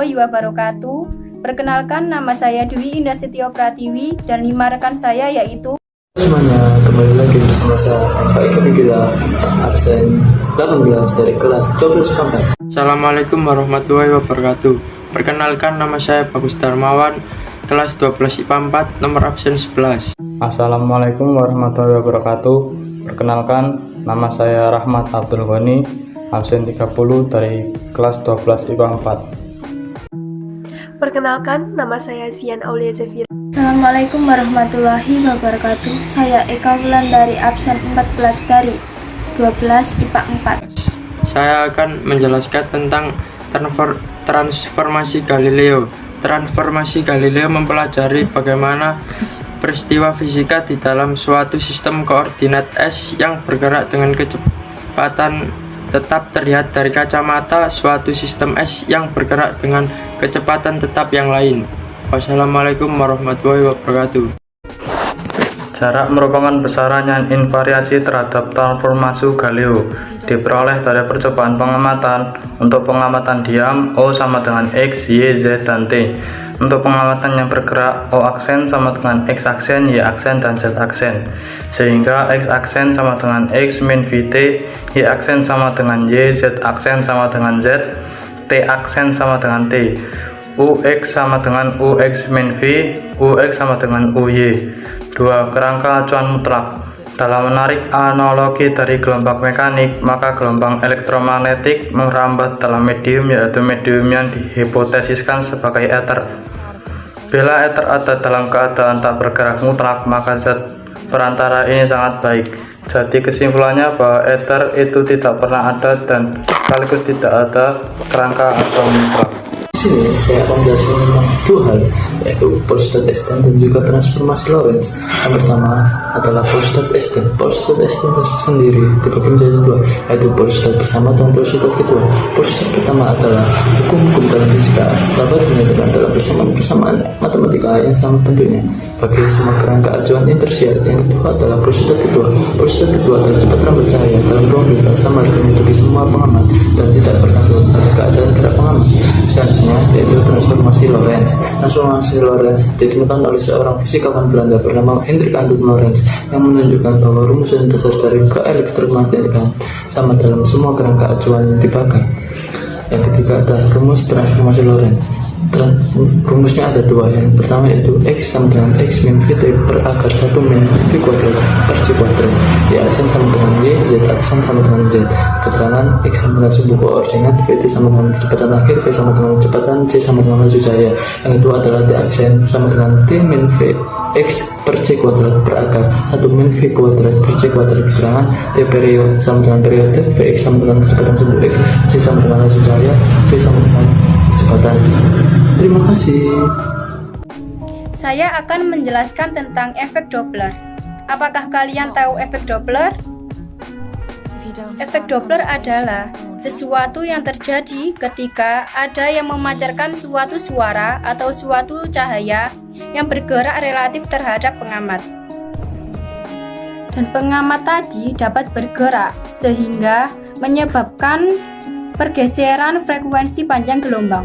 warahmatullahi wabarakatuh. Perkenalkan, nama saya Dwi Indah Setio Pratiwi dan 5 rekan saya yaitu semuanya, kembali lagi bersama saya Baik kita absen 18 dari kelas 12 4. Assalamualaikum warahmatullahi wabarakatuh. Perkenalkan, nama saya Bagus Darmawan, kelas 12 IPA 4, nomor absen 11. Assalamualaikum warahmatullahi wabarakatuh. Perkenalkan, nama saya Rahmat Abdul Ghani, absen 30 dari kelas 12 IPA 4. Perkenalkan, nama saya Zian Aulia Zafira. Assalamualaikum warahmatullahi wabarakatuh. Saya Eka Wulandari, absen 14 dari 12 IPA 4. Saya akan menjelaskan tentang transformasi Galileo. Transformasi Galileo mempelajari bagaimana peristiwa fisika di dalam suatu sistem koordinat S yang bergerak dengan kecepatan tetap terlihat dari kacamata suatu sistem S yang bergerak dengan kecepatan tetap yang lain. Wassalamualaikum warahmatullahi wabarakatuh. Jarak merupakan besaran yang invariasi terhadap transformasi Galileo, diperoleh dari percobaan pengamatan. Untuk pengamatan diam, O sama dengan X, Y, Z, dan T. Untuk pengamatan yang bergerak, O aksen sama dengan X aksen, Y aksen, dan Z aksen. Sehingga X aksen sama dengan X min VT, Y aksen sama dengan Y, Z aksen sama dengan Z, T aksen sama dengan T. UX sama dengan UX min V, UX sama dengan UY. Dua kerangka acuan mutlak. Dalam menarik analogi dari gelombang mekanik, maka gelombang elektromagnetik merambat dalam medium, yaitu medium yang dihipotesiskan sebagai ether. Bila ether ada dalam keadaan tak bergerak mutlak, maka zat perantara ini sangat baik. Jadi kesimpulannya bahwa ether itu tidak pernah ada dan sekaligus tidak ada kerangka acuan mutlak. Di sini saya akan menjelaskan tentang dua hal, yaitu Polstat extent dan juga transformasi Lorentz. Yang pertama adalah Polstat extent. Polstat extent sendiri dibagi menjadi dua, yaitu Polstat pertama dan Polstat kedua. Polstat pertama adalah hukum-hukum dalam fisika dapat dinyatakan dalam persamaan matematika yang sama tentunya bagi semua kerangka acuan inersial. Yang kedua adalah Polstat kedua. Polstat kedua adalah cepat rambat cahaya dalam ruang bebas sama dengan bagi semua pengamat dan tidak bergantung pada keadaan gerak pengamat. Selanjutnya yaitu transformasi Lorentz. Transformasi Lorentz ditemukan oleh seorang fisikawan Belanda bernama Hendrik Antoon Lorentz yang menunjukkan bahwa rumusan dasar dari keelektromagnetikan sama dalam semua kerangka acuan yang dipakai. Yang ketiga adalah rumus transformasi Lorentz. Rumusnya ada dua. Yang pertama yaitu X sama dengan X min VT per akar 1 min V kuadrat per C kuadrat. Y aksen sama dengan Y, Z aksen sama dengan Z. Keterangan X sama dengan sumbu koordinat, VT sama dengan kecepatan akhir, V sama dengan kecepatan, C sama dengan laju cahaya. Yang kedua adalah T aksen sama dengan T min V X per C kuadrat per akar 1 min V kuadrat per C kuadrat. Keterangan T periode sama dengan periode, Vx sama dengan kecepatan sumbu X, C sama dengan laju cahaya, V sama dengan kecepatan. Terima kasih. saya akan menjelaskan tentang efek Doppler. Apakah kalian tahu efek Doppler? Efek Doppler adalah sesuatu yang terjadi ketika ada yang memancarkan suatu suara atau suatu cahaya yang bergerak relatif terhadap pengamat. Dan pengamat tadi dapat bergerak sehingga menyebabkan pergeseran frekuensi panjang gelombang.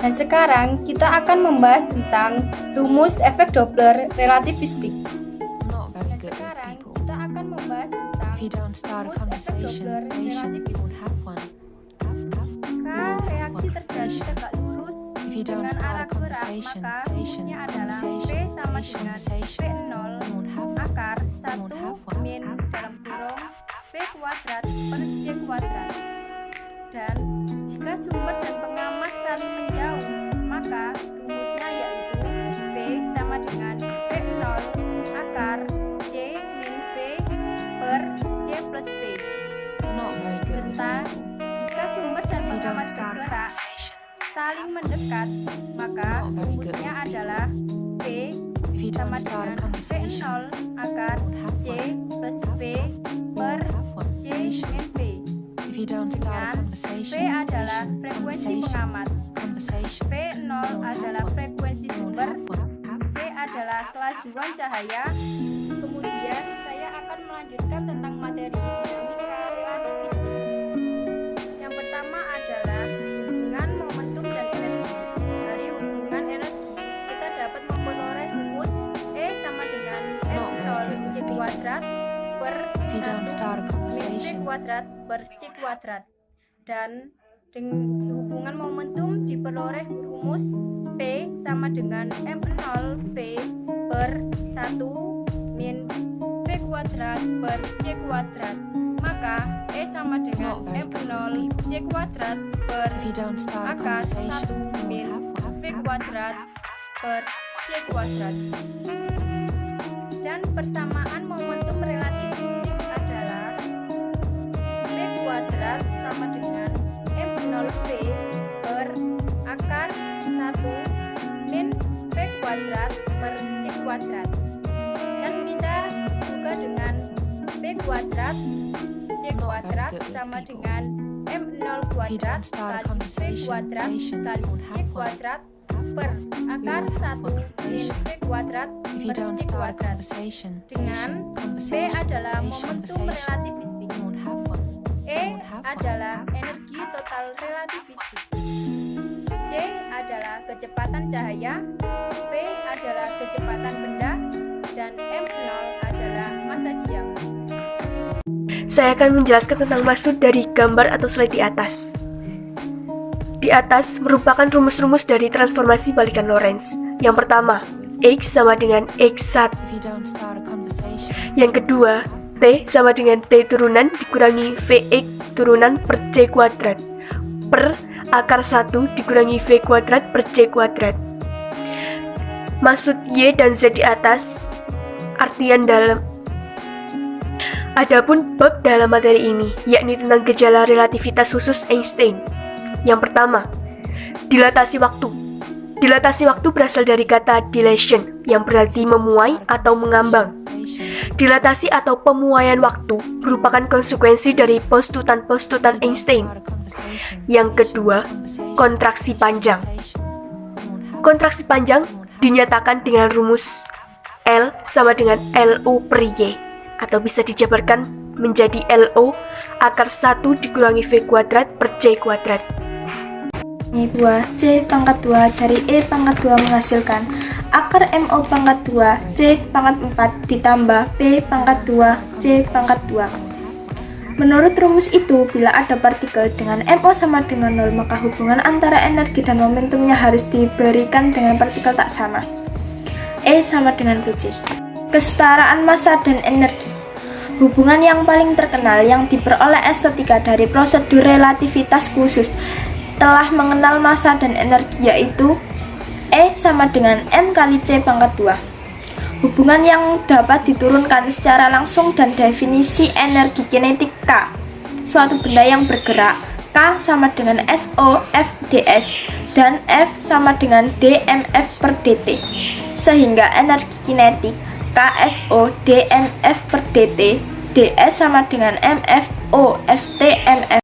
Dan sekarang kita akan membahas tentang rumus efek Doppler relativistik. Sekarang kita akan membahas tentang rumus efek Doppler relativistik. Jika reaksi terjadi tegak lurus dengan arah gerak, maka rumusnya adalah V sama dengan V0 akar 1 min dalam kurung V kuadrat per C kuadrat. Dan jika sumber dan pengamat saling menjauh, maka rumusnya yaitu V sama dengan V0 akar C min V per C plus V. Serta jika sumber dan pengamat bergerak saling mendekat, maka rumusnya adalah V sama dengan V0 akar C plus V per C min V. Dengan V adalah frekuensi pengamat, V0 adalah frekuensi sumber, C adalah kelajuan cahaya. Kemudian saya akan melanjutkan tentang materi dinamika relativistik. Yang pertama adalah dengan momentum dan energi V kuadrat per C kuadrat. Dan dengan hubungan momentum diperoleh rumus P sama dengan M0 V per 1 min V kuadrat per C kuadrat. Maka E sama dengan M0 C kuadrat per akar 1 min V kuadrat per C kuadrat. Dan persamaan momentum relativistik adalah V kuadrat sama dengan M0V per akar 1 min V kuadrat per C kuadrat. Dan bisa juga dengan V kuadrat C kuadrat sama dengan M0 kuadrat kali V kuadrat kali C kuadrat per akar 1 min V kuadrat per C kuadrat. Dengan V adalah momentum relativistik, E adalah energi total relativistik, C adalah kecepatan cahaya, V adalah kecepatan benda, dan M0 adalah massa diam. Saya akan menjelaskan tentang maksud dari gambar atau slide di atas. Di atas merupakan rumus-rumus dari transformasi balikan Lorentz. Yang pertama, X sama dengan X1. Yang kedua, T sama dengan T turunan dikurangi Vx turunan per C kuadrat per akar 1 dikurangi V kuadrat per C kuadrat. Maksud Y dan Z di atas artian dalam. Adapun bab dalam materi ini yakni tentang gejala relativitas khusus Einstein. Yang pertama, dilatasi waktu. Dilatasi waktu berasal dari kata dilation yang berarti memuai atau mengambang. Dilatasi atau pemuaian waktu merupakan konsekuensi dari postutan-postutan Einstein. Yang kedua, kontraksi panjang. Kontraksi panjang dinyatakan dengan rumus L sama dengan LO per Y, atau bisa dijabarkan menjadi LO akar 1 dikurangi V kuadrat per C kuadrat. Buah C pangkat 2 dari E pangkat 2 menghasilkan akar MO pangkat 2 C pangkat 4 ditambah P pangkat 2 C pangkat 2. Menurut rumus itu, bila ada partikel dengan MO sama dengan 0, maka hubungan antara energi dan momentumnya harus diberikan dengan partikel tak sama. E sama dengan Pc. Kesetaraan massa dan energi. Hubungan yang paling terkenal yang diperoleh estetika dari prosedur relativitas khusus telah mengenal massa dan energi, yaitu E sama dengan M kali C pangkat 2. Hubungan yang dapat diturunkan secara langsung dan definisi energi kinetik K. Suatu benda yang bergerak, K sama dengan SO F ds dan F sama dengan dmF per dt. Sehingga energi kinetik KSO dmF per dt, ds sama dengan MF O Ft mf.